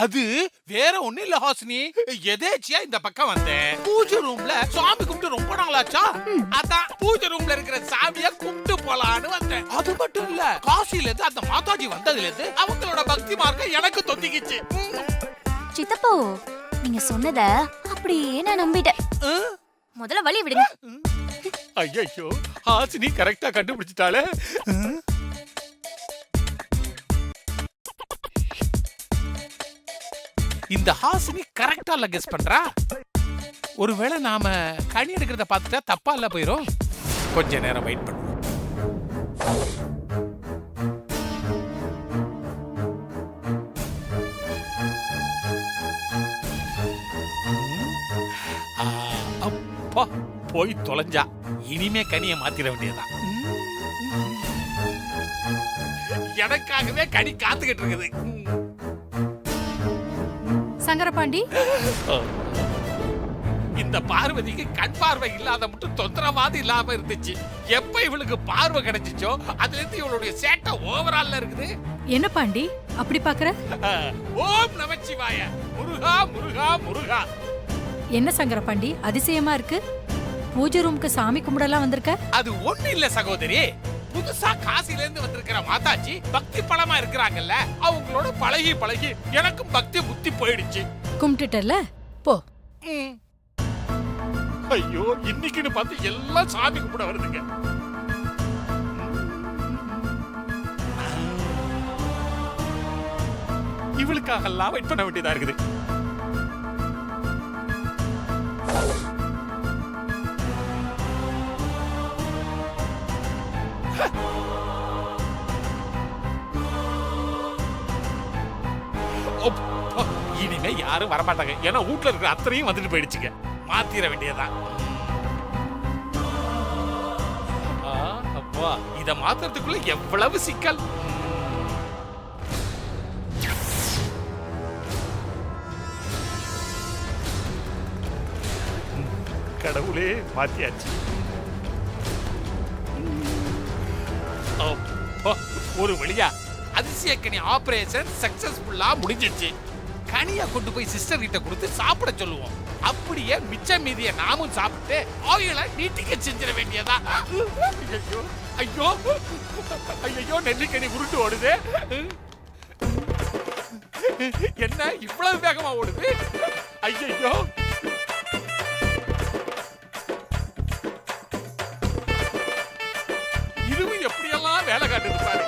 அது வேற ஒண்ணு இல்ல ஹாசினி, எதேச்சியா இந்த பக்கம் வந்தேன். பூஜை ரூம்ல சாமி கும்பிட்டு ரொம்ப நாளாச்சா, அதான் பூஜை ரூம்ல இருக்கிற சாமிய கும்பிட்டு போலான்னு வந்தேன். அது மட்டும் இல்ல, காசில இருந்து அந்த மாதாஜி வந்ததுல இருந்து அவங்களோட பக்தி மார்க்கம் எனக்கு தொத்திக்கிச்சு. சித்தப்போ, நீங்க சொன்னத அப்படியே நான் நம்பிட்டேன். முதல்ல வழி விடுங்க. ஐயோ, ஹாசினி கரெக்டா கண்டுபிடிச்சிட்டாளே. இந்த ஹாசினி கரெக்டா இல்ல கெஸ் பண்றா. ஒருவேளை நாம கனி எடுக்கிறத பார்த்துட்டா தப்பா இல்ல போயிரும். கொஞ்ச நேரம் வெயிட் பண்ணுவோம். அப்பா போய் தொலைஞ்சா. இனிமே கனியை மாத்திர வேண்டியதுதான். எனக்காகவே கனி காத்துக்கிட்டு இருக்குது. சங்கரபாண்டி, இந்த பார்வதிக்கு கண் பார்வை இல்லாத மட்டும் தொந்தரவாது இல்லாம இருந்துச்சு. எப்ப இவளுக்கு பார்வை கிடைச்சிச்சோ அதுல இருந்து இவளுடைய சேட்டை ஓவரால்ல இருக்குது. என்ன பாண்டி அப்படி பாக்குற? ஓம் நமச்சிவாய, முருகா முருகா முருகா. என்ன சங்கரபாண்டி அதிசயமா இருக்கு? பூஜை ரூமுக்கு சாமி கும்பிடலாம் வந்திருக்க? அது ஒண்ணு இல்ல சகோதரி, புதுசா காசில இருந்து வந்திருக்கிற மாதாஜி பக்தி பலமா இருக்கிறாங்கல்ல, அவங்களோட பழகி பழகி எனக்கும் பக்தி புத்தி போயிடுச்சு. கும்பிட்டுட்டல போ. ஐயோ, இன்னைக்குன்னு பார்த்து எல்லாம் சாமி கும்பிட வருதுங்க. இவளுக்காக எல்லாம் வெயிட் பண்ண வேண்டியதா இருக்குது. இனிமே யாரும் வரமாட்டாங்க. ஏன்னா வீட்டுல இருக்கிற அத்தனையும் வந்துட்டு போயிடுச்சுங்க. மாத்திர வேண்டியதான். அப்பா, இத மாத்துறதுக்குள்ள எவ்வளவு சிக்கல். கடவுளே, மாத்தியாச்சு. ஒரு வழியா அதிசய கனி ஆபரேஷன் சக்சஸ்ஃபுல்லா முடிஞ்சிச்சு. கனியை கொண்டு போய் சிஸ்டர் கிட்ட கொடுத்து சாப்பிட சொல்லுவோம். அப்படியே மிச்ச மீதிய நாமும் சாப்பிட்டு ஆயில நீட்டிக்க செஞ்சிட வேண்டியதா. ஐயோ ஐயோ ஐயோ, நெல்லிக்கனி உருட்டு ஓடுது. என்ன இவ்வளவு வேகமா ஓடுது? ஐயோ, இதுவும் எப்படியெல்லாம் வேலை காட்டுது பாரு.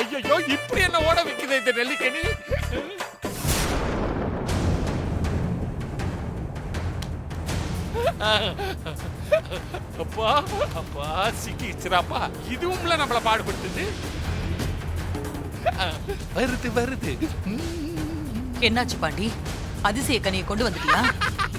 ஐயோ, இப்படி என்ன ஓட வைக்குது இந்த நெல்லிக்கனி? அப்பா அப்பா, சிக்கிச்சுராப்பா. இதுவும்ல நம்மள பாடுபடுத்துது. வருது வருது. என்னாச்சு பாண்டி, அதிசய கனியை கொண்டு வந்துட்டியா?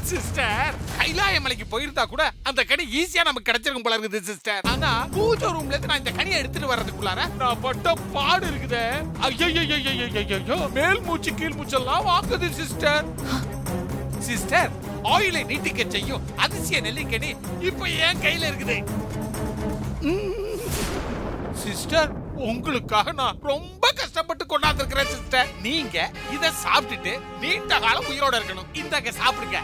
சிஸ்டர், கைலாய மலைக்கு போயிருந்தா கூட அந்த கனி ஈஸியா நமக்கு கிடைச்சிருக்கும் போல இருக்குது சிஸ்டர். ஆனா பூஜை ரூம்ல இருந்து நான் இந்த கனியை எடுத்துட்டு வர்றதுக்குள்ளார நான் பட்ட பாடு இருக்குதே. ஐயோ, மேல் மூச்சு கீழ் மூச்செல்லாம் வாங்குது சிஸ்டர். சிஸ்டர், ஆயிலை நீட்டிக்க செய்யும் அதிசய நெல்லிக்கனி இப்ப என் கையில இருக்குது. சிஸ்டர், உங்களுக்காக நான் ரொம்ப கஷ்டப்பட்டு கொண்டாந்துருக்கிறேன் சிஸ்டர். நீங்க இத சாப்பிட்டுட்டு நீண்ட காலம் உயிரோட இருக்கணும். இந்தாங்க சாப்பிடுங்க.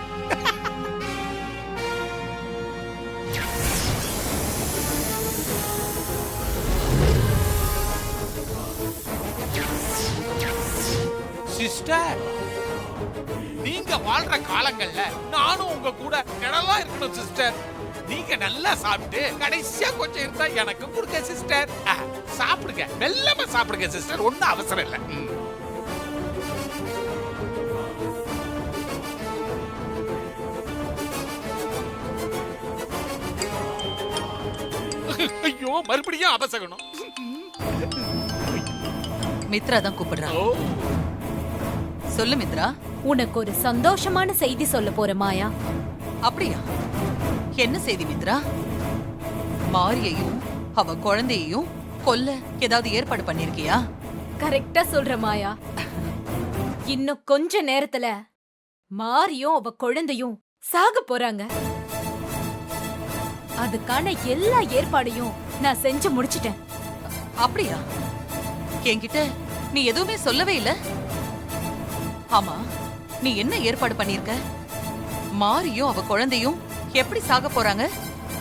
சிஸ்டர், நீங்க வாழ்ற காலங்கள்ல நானும் உங்க கூட நிழலா இருக்கணும் சிஸ்டர். நீங்க நல்லா சாப்பிட்டு கடைசியா கொஞ்சம் இருந்தா எனக்கு கொடுங்க சிஸ்டர். சாப்பிடுங்க, மெல்லமா சாப்பிடுங்க சிஸ்டர், ஒண்ணும் அவசரம் இல்ல. ஐயோ, மறுபடியும் அபசகணும். மித்ரா தான் கூப்பிடுறா. சொல்லு மித்ரா. உனக்கு ஒரு சந்தோஷமான செய்தி சொல்ல போற மாயா. அப்படியா? என்ன செய்தி மித்ரா? மாரியையும் அவ குழந்தையையும் கொல்ல ஏதாவது ஏற்பாடு பண்ணிருக்கியா? கரெக்டா சொல்ற மாயா. இன்னும் கொஞ்ச நேரத்துல மாரியும் அவ குழந்தையும் சாக போறாங்க. அதுக்கான எல்லா ஏற்பாடையும் நான் செஞ்சு முடிச்சிட்டேன். அப்படியா? என்கிட்ட நீ எதுவுமே சொல்லவே இல்ல. ஆமா, நீ என்ன ஏற்பாடு பண்ணிருக்க? மாரியும் அவ குழந்தையும் எப்படி சாக போறாங்க?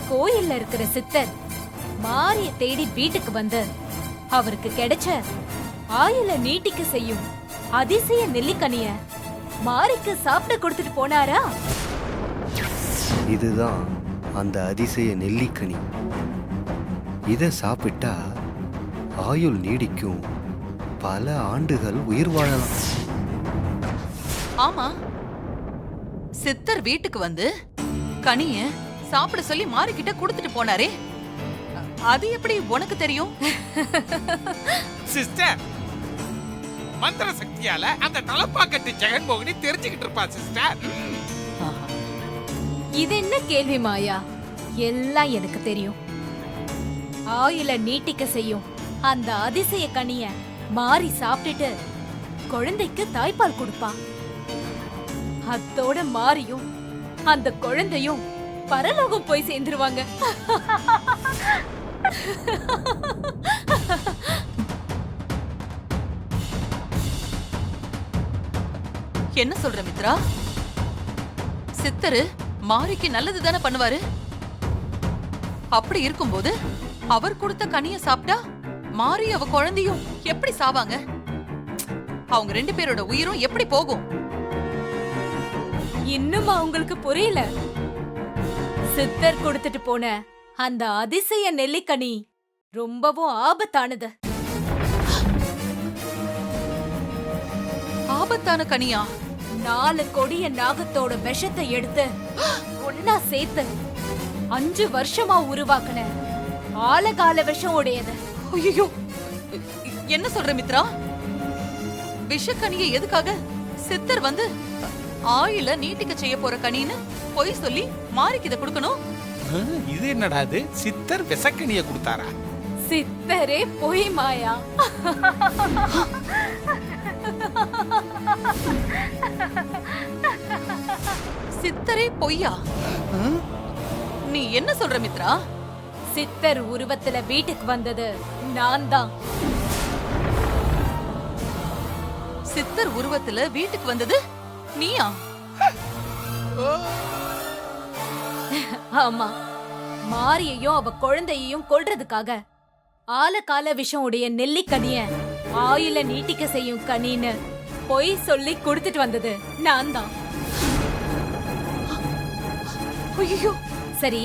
கோயில்ல இருக்கிற சித்தர் மாரிய தேடி வீட்டுக்கு வந்து அவருக்கு கிடைச்ச ஆயுள நீட்டிக்க செய்யும் அதிசய நெல்லிக்கனிய மாரிக்கு சாப்பிட கொடுத்துட்டு போனாரா? இதுதான் அந்த அதிசய நெல்லிக்கனி. இதை சாப்பிட்டா ஆயுள் நீடிக்கும், பல ஆண்டுகள் உயிர் வாழலாம். ஆமா, சித்தர் வீட்டுக்கு வந்து கனிய சாப்பிட சொல்லி மாரிக்கிட்ட கொடுத்துட்டு போனாரே, அது எப்படி உனக்கு தெரியும்? சிஸ்டர், மந்திர சக்தியால அந்த தலப்பாக்கட்டு ஜெகன்மோகினி தெரிஞ்சுக்கிட்டு இருப்பா சிஸ்டர். ஆஹா. இது என்ன கேள்வி மாயா? எல்லாம் எனக்கு தெரியும். ஆயுள நீட்டிக்க செய்யும் அந்த அதிசய கனிய மாறி சாப்பிட்டுட்டு குழந்தைக்கு தாய்ப்பால் கொடுப்பா. அத்தோட மாரியும் அந்த குழந்தையும் பரலோகம் போய் சேர்ந்துருவாங்க. என்ன சொல்ற மித்ரா? சித்தரு மாரிக்கு நல்லது தானே பண்ணுவாரு. அப்படி இருக்கும்போது அவர் கொடுத்த கனிய சாப்பிட்டா மாரி அவ குழந்தையும் எப்படி சாவாங்க? அவங்க 2 பேரோட உயிரும் எப்படி போகும்? இன்னும் அவங்களுக்கு புரியல. சித்தர் கொடுத்துட்டு போன அந்த அதிசய நெல்லிக்கனி ரொம்பவும் ஆபத்தானது. ஆபத்தான கனியா? 4 கொடிய நாகத்தோட விஷத்தை எடுத்து ஒன்னா சேர்த்து 5 வருஷமா உருவாக்குன ஆழகால விஷம் உடையது. ஐயோ, என்ன சொல்ற மித்ரா? விஷக்கனியை எதுக்காக சித்தர் வந்து ஆயில நீட்டிக்க செய்ய போற கனின்னு பொய் சொல்லி மாரிக்கு இத கொடுக்கணும்? இது என்னடா இது? சித்தர் விசக்கனிய கொடுத்தாரா? சித்தரே பொய் மாயா. சித்தரே பொய்யா? நீ என்ன சொல்ற மித்ரா? சித்தர் உருவத்துல வீட்டுக்கு வந்தது நான் தான். சித்தர் உருவத்துல வீட்டுக்கு வந்தது நீயா? ஆமா, மாரியையும் அவ குழந்தையையும் கொல்றதுக்காக ஆலகால விஷம் உடைய நெல்லிக்கனிய ஆயுள நீட்டிக்க செய்யும் கனின்னு பொய் சொல்லி கொடுத்துட்டு வந்தது நான் தான். ஐயோ, சரி,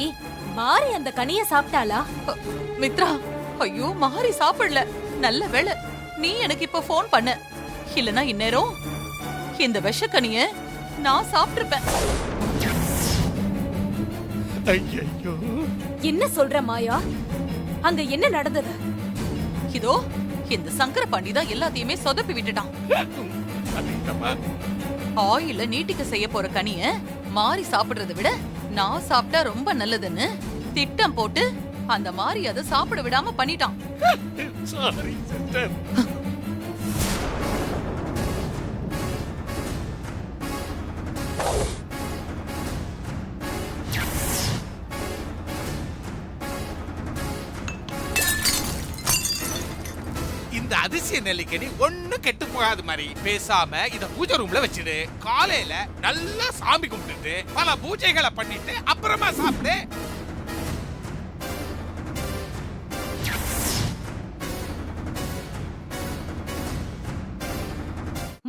மாரி அந்த கனிய சாப்பிட்டாளா? மித்ரா, ஐயோ மாரி சாப்பிடல. நல்ல வேளை நீ எனக்கு இப்ப போன் பண்ண. இல்லனா இந்நேரம் இந்த விஷக்கனிய நான் சாப்பிட்டிருப்பேன். ஐயோ, என்ன சொல்ற மாயா? அங்க என்ன நடந்தது? இதோ இந்த சங்கர பாண்டி தான் எல்லாத்தையுமே சொதப்பி விட்டுட்டான். ஆயில நீட்டிக்க செய்ய போற கனிய மாரி சாப்பிடுறதை விட நான் சாப்பிட்டா ரொம்ப நல்லதுன்னு திட்டம் போட்டு அந்த மாரி அதை சாப்பிட விடாம பண்ணிட்டான். Sorry sister. இந்த அதிசய நெல்லிக்கனி ஒண்ணு கெட்டு போகாத மாதிரி பேசாம இத பூஜை ரூம்ல வச்சிடு. காலையில நல்லா சாமி கும்பிட்டுட்டு பல பூஜைகளை பண்ணிட்டு அப்புறமா சாப்பிடு.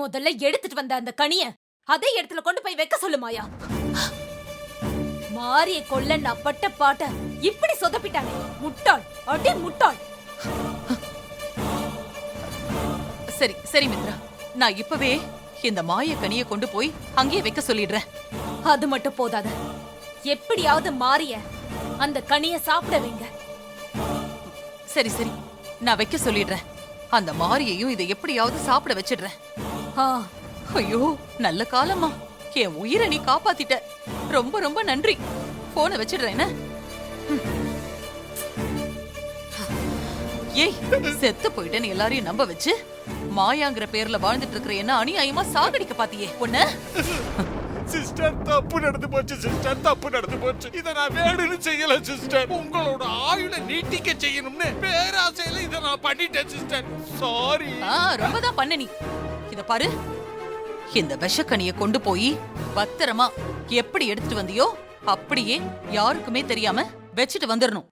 முதல்ல எடுத்துட்டு வந்த அந்த கனிய அதே இடத்துல கொண்டு போய் வைக்க சொல்லு மாயா. மாரிய கொல்ல நான் பட்ட பாட்ட இப்படி சொதப்பிட்டானே, முட்டாள், அடி முட்டாள். சரி சரி மித்ரா, நான் இப்பவே இந்த மாய கனிய கொண்டு போய் அங்கேயே வைக்க சொல்லிடுறேன். அது மட்டும் போதாது, எப்படியாவது மாரிய அந்த கனிய சாப்பிட வைங்க. சரி சரி, நான் வைக்க சொல்லிடுறேன். அந்த மாரியையும் இதை எப்படியாவது சாப்பிட வச்சிடுறேன். ஆ, ஐயோ, நல்ல காலமா என் உயிரை நீ காப்பாத்திட்ட. ரொம்ப ரொம்ப நன்றி. போனை வச்சிடுறேன். ஏய், செத்து போயிட்டேன்னு எல்லாரையும் நம்ப வச்சு மாயாங்கிற பேர்ல வாழ்ந்துட்டு இருக்கிற என்ன அநியாயமா சாகடிக்க பாத்தியே உன்ன. சிஸ்டர் தப்பு நடந்து போச்சு சிஸ்டர், தப்பு நடந்து போச்சு. இத நான் வேணும்னு செய்யல சிஸ்டர். உங்களோட ஆயுளை நீட்டிக்க செய்யணும்னு பேராசையில இத நான் பண்ணிட்டேன் சிஸ்டர். சாரி. ரொம்ப தான் பண்ண நீ. இத பாரு, இந்த விஷக்கனிய கொண்டு போய் பத்திரமா எப்படி எடுத்துட்டு வந்தியோ அப்படியே யாருக்குமே தெரியாம வச்சுட்டு வந்துடணும்.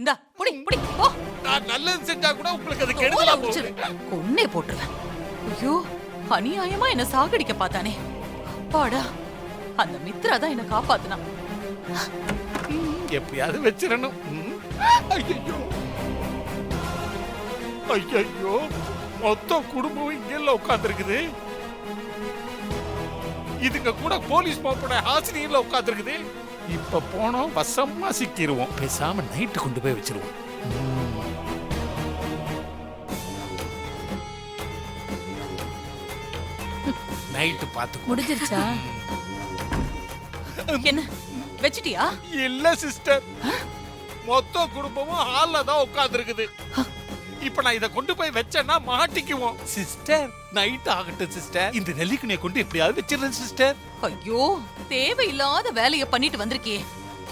இந்தா புடி புடி போ. நான் நல்லது செஞ்சா கூட உங்களுக்கு அது கெடுதலா போகுது. கொன்னே போட்டுருவேன். ஐயோ, அநியாயமா என்ன சாகடிக்க பார்த்தானே. அப்பாடா, அந்த மித்ரா தான் என்ன காப்பாத்துனா. எப்படியாவது வச்சிரணும். ஐயோ ஐயோ, மொத்த குடும்பம் இங்க உட்கார்ந்து இருக்குது. இதுங்க கூட போலீஸ் மாப்போட ஹாசினியில உட்கார்ந்து இருக்குது. இப்ப போனோம் வசமா சிக்கிடுவோம். பேசாம நைட்டு கொண்டு போய் வச்சிருவோம். நைட்டு பார்த்து முடிஞ்சிருச்சா? என்ன வச்சிட்டியா? இல்ல சிஸ்டர், மொத்த குடும்பமும் ஹால்ல தான் உட்கார்ந்து இருக்குது. இப்ப நான் இத கொண்டு போய் வச்சேன்னா மாட்டிக்குவோம் சிஸ்டர். நைட் ஆகட்டும் சிஸ்டர், இந்த நெல்லிக்கனியை கொண்டு எப்படியாவது வச்சிருந்தேன் சிஸ்டர். ஐயோ, தேவையில்லாத வேலைய பண்ணிட்டு வந்திருக்கியே.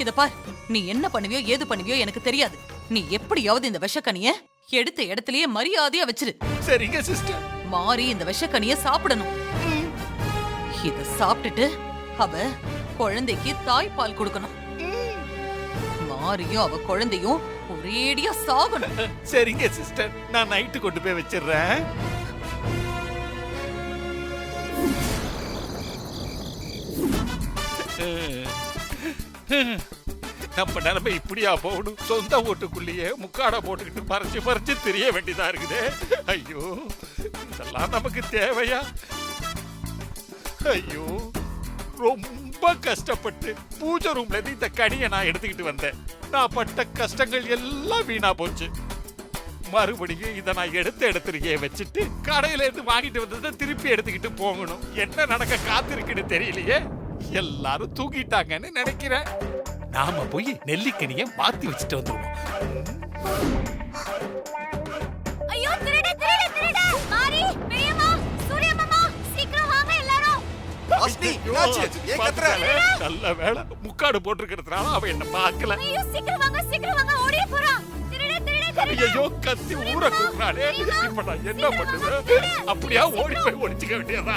இத பார், நீ என்ன பண்ணுவியோ ஏது பண்ணுவியோ எனக்கு தெரியாது. நீ எப்படியாவது இந்த விஷக்கனிய எடுத்த இடத்துலயே மரியாதையா வச்சிரு. சரிங்க சிஸ்டர். மாறி இந்த விஷக்கனிய சாப்பிடணும். இத சாப்பிட்டுட்டு அவ குழந்தைக்கு தாய்ப்பால் கொடுக்கணும். மாரியும் அவ குழந்தையும் ஒரேடியா சாகணும். சரிங்க சிஸ்டர், நான் நைட்டு கொண்டு போய் வச்சிடுறேன். நம்ம நிலைமை இப்படியா போகணும்? சொந்த வீட்டுக்குள்ளேயே முக்காட போட்டுக்கிட்டு பறிச்சு பறிச்சு தெரிய வேண்டியதா இருக்குது. ஐயோ, இதெல்லாம் நமக்கு தேவையா? ஐயோ, ரொம்ப கஷ்டப்பட்டு பூஜை ரூம்ல இருந்து இந்த கனியை நான் எடுத்துக்கிட்டு வந்தேன். நான் பட்ட கஷ்டங்கள் எல்லாம் வீணா போச்சு. மறுபடியும் இதை நான் எடுத்துருக்கே வச்சுட்டு கடையில இருந்து வாங்கிட்டு வந்ததை திருப்பி எடுத்துக்கிட்டு போகணும். என்ன நடக்க காத்திருக்குன்னு தெரியலையே. எல்லாரும் தூங்கிட்டாங்கன்னு நினைக்கிறேன். நாம போய் நெல்லிக்கனியை மாத்தி வச்சுட்டு வந்துருவோம். ஐயோ, திருட திருட திருட! மாரி, பெரியம்மா, சூரியம்மா, சீக்கிரம் வாங்க எல்லாரும். நல்ல வேளை முக்காடு போட்டிருக்கிறதுனால அவ என்ன பார்க்கல. ஐயோ, சீக்கிரம் வாங்க, ஓடியே போறான். திருட திருட திருட! ஐயோ, கத்தி ஊற கூப்பிடானே. இப்ப நான் என்ன பண்ணுவேன்? அப்படியா ஓடி போய் ஒளிச்சுக்க வேண்டியதா?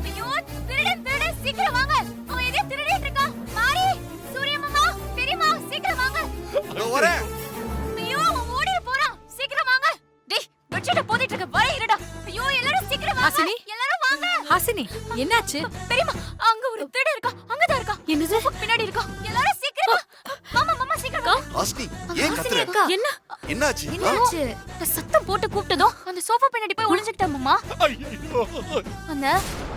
ஐயோ, திருட திருட, சீக்கிரம் வாங்க. அவன் எதையோ திருடிட்டு இருக்கான். மாரி, சூரியம்மா, பெரியம்மா, சீக்கிரம் வாங்க. ஐயோ, அவன் ஓடியே போறான். சீக்கிரம் வாங்க. டேய், வெட்சிட்ட போதிட்டு இருக்க வர இருடா. ஐயோ, எல்லாரும் சீக்கிரம் வாங்க. ஹாசினி, எல்லாரும் வாங்க. ஹாசினி, என்னாச்சு? பெரியம்மா, அங்க ஒரு திருடன் இருக்கான். அங்கதான் இருக்கான். என்னது? பின்னாடி இருக்கான். எல்லாரும் சீக்கிரம் மாமா சீக்கிரம் வாங்க. ஹாசினி, ஏன் கத்துற? என்ன என்னாச்சு? என்னாச்சு? சத்தம் போட்டு கூப்பிட்டதும் அந்த சோஃபா பின்னாடி போய் ஒளிஞ்சிட்டேன் மாமா. ஐயோ, அந்த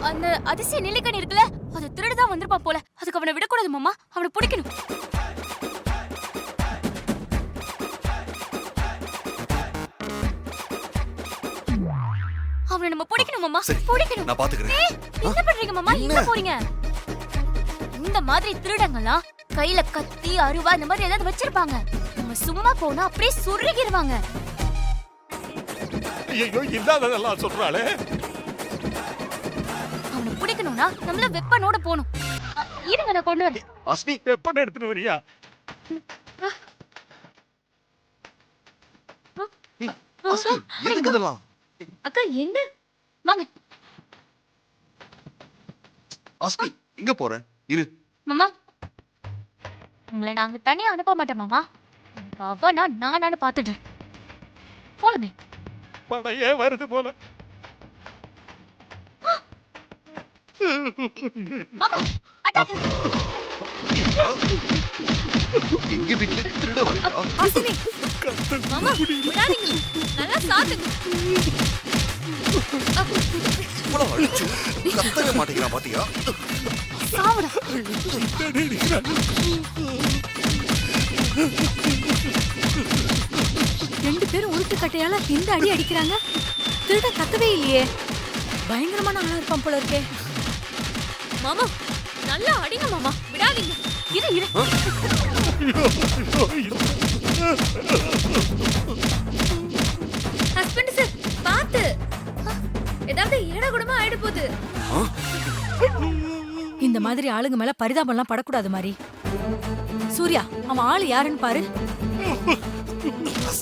அந்த அதிசய நெல்லிக்கனி இருக்குல்ல, அது திருடுதான் வந்திருப்பான் போல. அதுக்கு அவனை விடக்கூடாது மாமா, அவனை பிடிக்கணும். அவனை நம்ம பிடிக்கணும் மாமா, சரி, பிடிக்கணும். நான் பாத்துக்கிறேன். ஏய், என்ன பண்றீங்க மாமா? எங்க போறீங்க? இந்த மாதிரி திருடங்கலாம் கையில கத்தி அருவா இந்த மாதிரி ஏதாவது வச்சிருப்பாங்க. நம்ம சும்மா போனா அப்படியே சுருகிடுவாங்க. ஐயோ, இல்லாததெல்லாம் சொல்றாளே. அவனை பிடிக்கணும்னா நம்மள வெப்பனோட போணும். இருங்க, நான் கொண்டு வரேன். ஹாசினி, வெப்பன் எடுத்துட்டு வரியா? ஹாசினி, எதுக்கு இதெல்லாம்? அக்கா எங்க? வாங்க ஹாசினி, எங்க போற? இரு. மாமா, உங்களை நாங்க தனியா அனுப்ப மாட்டோம் மாமா. அவனா நானு பாத்துட்டு போலுமே. படையே வருது போல. எங்க வீட்டுல திருட வரா? ஹாசினி, மாமா, விடாதீங்க. நல்லா சாத்துங்க. இவ்வளவு அடிச்சு கத்தவே மாட்டேங்கிறான் பாத்தியா? சாவுடா. ரெண்டு பேரும் உருட்டு கட்டையால இந்த அடி அடிக்கிறாங்க. திருட கத்தவே இல்லையே. பயங்கரமான ஆளா இருப்பான் போல இருக்கே. மாமா, நல்லா அடிங்க மாமா, விடாதீங்க. இரு இரு. ஹஸ்பண்ட் சார், பாத்து. ஏதாவது ஏடா கூடமா ஆயிட போகுது. இந்த மாதிரி ஆளுங்க மேல பரிதாபம்லாம் படக்கூடாது மாதிரி. சூர்யா, அவன் ஆளு யாருன்னு பாரு.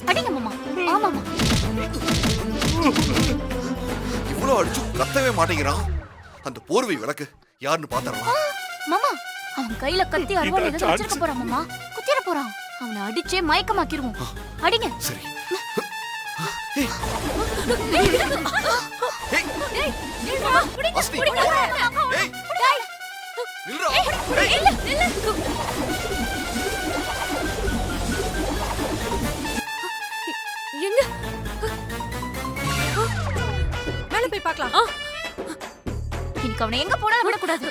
அடிங்க மாமா. ஆமாமா. இவ்வளவு அடிச்சு கத்தவே மாட்டேங்கிறான். அந்த போர்வை விளக்கு யாருன்னு பாத்தறலாம். மாமா, அவன் கையில கத்தி அருவாள் ஏதாவது வச்சிருக்க போறான் மாமா. குத்திர போறான். அவனை அடிச்சே மயக்கமாக்கிருவோம். அடிங்க. சரி. எங்க மேல போய் பார்க்கலாம். இன்னைக்கு அவனை எங்க போனா விடக்கூடாது.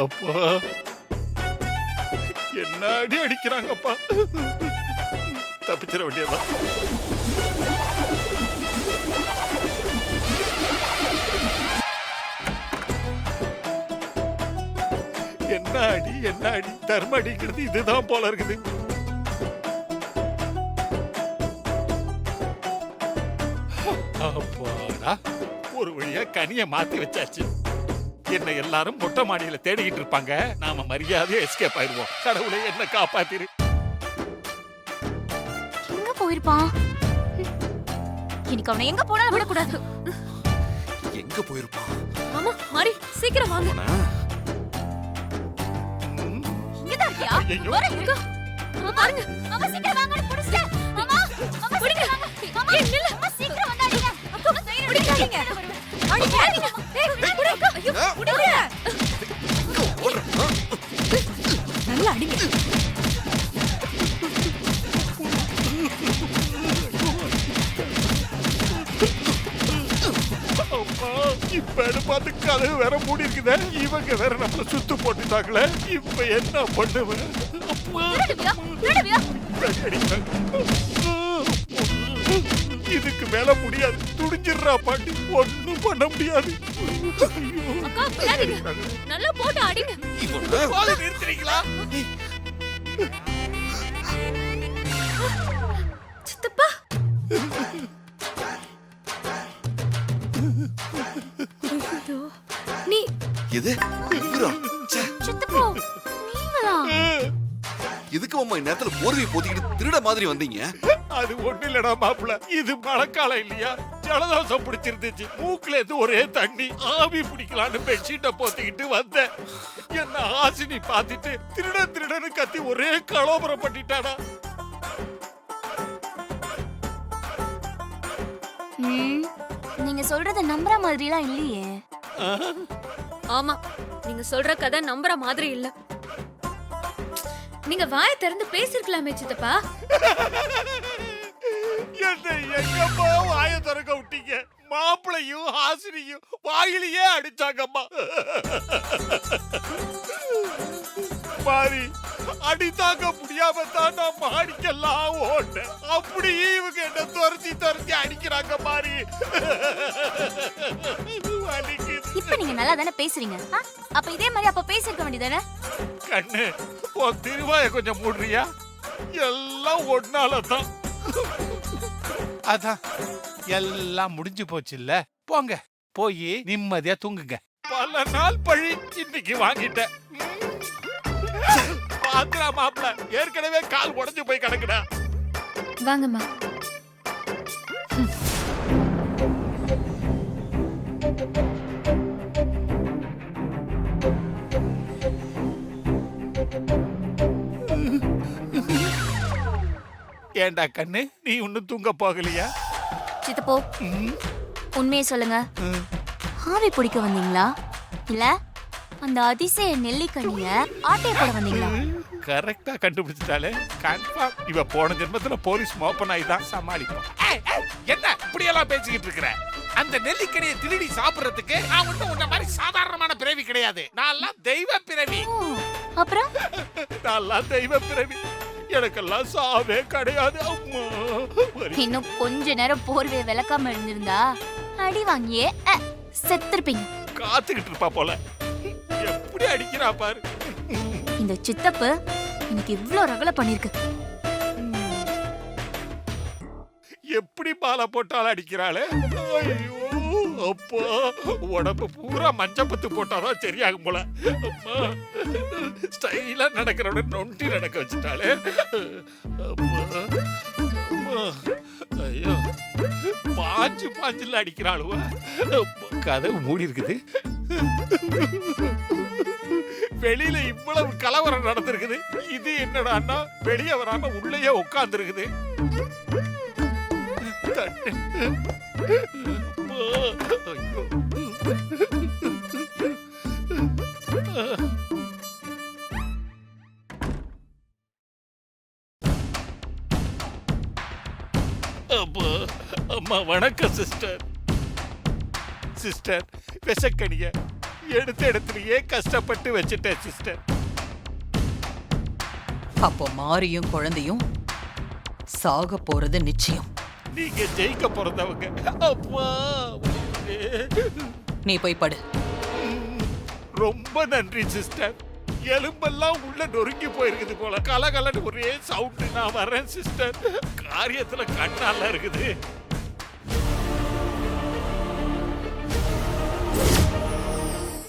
அப்பா என்ன அடி அடிக்கிறாங்கப்பா. தப்பிச்சிட வேண்டியதான். என்ன அடி என்ன அடி, தர்ம அடிக்கிறது இதுதான் போல இருக்குது. அப்பாடா, ஒரு வழியா கனிய மாத்தி வச்சாச்சு. என்ன எல்லாரும் மொட்டை மாடியில தேடிக்கிட்டு இருப்பாங்க, நாம மரியாதையா எஸ்கேப் ஆயிடுவோம். கடவுளே என்ன காப்பாத்திரு. எங்க போயிருப்பான்? இன்னைக்கு அவனை எங்க போனா விடக்கூடாது. எங்க போயிருப்பான்? மாமா, மாறி சீக்கிரம் வாங்க. இங்கதான் இருக்கியா? ஐயையோ. வர இங்க. மாமா பாருங்க. மாமா சீக்கிரம் வாங்க, புடிச்சிட்டேன். மாமா, மாமா பிடிங்க. மாமா நில்லு. மாமா சீக்கிரம் வந்து அடிங்க. அக்கா சைடு பிடிக்காதீங்க. அடிங்க. ஏய், புடிங்க. ஐயோ, புடிங்க. நல்லா அடிங்க. அப்பா, இப்ப பார்த்து கதவு வேற மூடி இருக்குதே. இவங்க வேற நம்மள சுத்து போட்டுட்டாங்களே. இப்ப என்ன பண்ணுவேன்? அப்பா, நடுவியா? நடுவியா? அடிக்கிறாங்க. இதுக்கு மேல முடியாது. துடிஞ்சிடுறா பாட்டி, ஒண்ணும் பண்ண முடியாது. அக்கா, விடாதீங்க. நல்லா போட்டு அடிங்க. போது நிறுத்துறீங்களா? சித்தப்பா. நீ எது? இவரா? ச்சே, சித்தப்பா, நீங்களா? எதுக்கு அம்மா இந்நேரத்துல போர்வையை போத்திக்கிட்டு திருட மாதிரி வந்தீங்க? அது ஒண்ணு இல்லடா மாப்பிள்ள, இது மழைக்காலம் இல்லையா? ஜலதோஷம் பிடிச்சிருந்துச்சு. மூக்குல இருந்து ஒரே தண்ணி. ஆவி பிடிக்கலான்னு பெட்ஷீட்டை போத்திக்கிட்டு வந்தேன். என்ன ஆசினி பார்த்துட்டு திருடன்னு கத்தி ஒரே கலோபரம் பண்ணிட்டாடா. நீங்க சொல்றத நம்புற மாதிரிலாம் இல்லையே. ஆமா, நீங்க சொல்ற கதை நம்புற மாதிரி இல்ல. நீங்க வாயை திறந்து பேசிருக்கலாமே சித்தப்பா. என்ன எங்கப்பா வாயை திறக்க விட்டீங்க? மாப்பிளையும் ஆசினியும் வாயிலேயே அடிச்சாங்கம்மா. மாறி அடி தாங்க முடியாம தான் நான் மாடிக்கெல்லாம் ஓட்டேன். அப்படியே இவங்க என்ன துரத்தி அடிக்கிறாங்க மாறி. இப்ப நீங்க நல்லா தானே பேசுறீங்க. அப்ப இதே மாதிரி அப்ப பேசிருக்க வேண்டியதானே? கண்ணு, உன் திருவாய கொஞ்சம் மூடுறியா? எல்லாம் ஒன்னாலதான். அதான் எல்லாம் முடிஞ்சு போச்சு இல்ல. போங்க, போய் நிம்மதியா தூங்குங்க. பல நாள் பழி இன்னைக்கு வாங்கிட்டேன். பாத்துடா மாப்பிள்ள, ஏற்கனவே கால் உடைஞ்சு போய் கிடக்குடா. வாங்கம்மா. ஏண்டா கண்ணு, நீ இன்னும் தூங்க போகலையா? சித்தப்போ, உண்மையை சொல்லுங்க. ஆவி பிடிக்க வந்தீங்களா இல்ல அந்த அதிசய நெல்லிக்கனிய ஆட்டைய போட வந்தீங்களா? கரெக்டா கண்டுபிடிச்சிட்டாலே. கன்ஃபார்ம் இவ போன ஜென்மத்துல போலீஸ் மோப்பன் ஆகி தான் சமாளிப்போம். என்ன இப்படி எல்லாம் பேசிக்கிட்டு இருக்கிற? அந்த நெல்லிக்கனியை திருடி சாப்பிடுறதுக்கு நான் ஒன்றும் உன்ன மாதிரி சாதாரணமான பிறவி கிடையாது. நான்லாம் தெய்வ பிறவி. அப்புறம் நான்லாம் தெய்வ பிறவி. எனக்கெல்லாம் சாவே கிடையாது. அம்மா, இன்னும் கொஞ்ச நேரம் போர்வையை விளக்காம இருந்திருந்தா அடி வாங்கியே செத்துருப்பீங்க. காத்துக்கிட்டு இருப்பா போல. எப்படி அடிக்கிறா பாரு. இந்த சித்தப்பு இன்னைக்கு இவ்ளோ ரகலை பண்ணிருக்கு. எப்படி மாலை போட்டாலும் அடிக்கிறாளே. ஐயோ அப்பா, உடம்பு பூரா மஞ்சப்பத்து போட்டாதான் சரியாகும் போல. அம்மா, ஸ்டைலா நடக்கிறவன நொண்டி நடக்க வச்சுட்டாளே. அப்பா, அம்மா, ஐயோ பாஞ்சுல அடிக்கிறாளுவ. கதவு மூடி இருக்குது. வெளியில இவ்வளவு கலவரம் நடந்திருக்குது. இது என்னடான்னா வெளியே வராம உள்ளேயே உட்கார்ந்து இருக்குது. அம்மா வணக்கம் சிஸ்டர். சிஸ்டர், விஷக்கணிய எடுத்த இடத்துலயே கஷ்டப்பட்டு வச்சுட்டேன் சிஸ்டர். அப்போ மாரியும் குழந்தையும் சாக போறது நிச்சயம். நீங்க ஜெயிக்க போறதவங்க. அப்பா, நீ போய் படு. ரொம்ப நன்றி சிஸ்டர். எலும்பெல்லாம் உள்ள நொறுங்கி போயிருக்குது போல. கலகலன்னு ஒரே சவுண்ட். நான் வரேன் சிஸ்டர். காரியத்துல கண்ணால இருக்குது.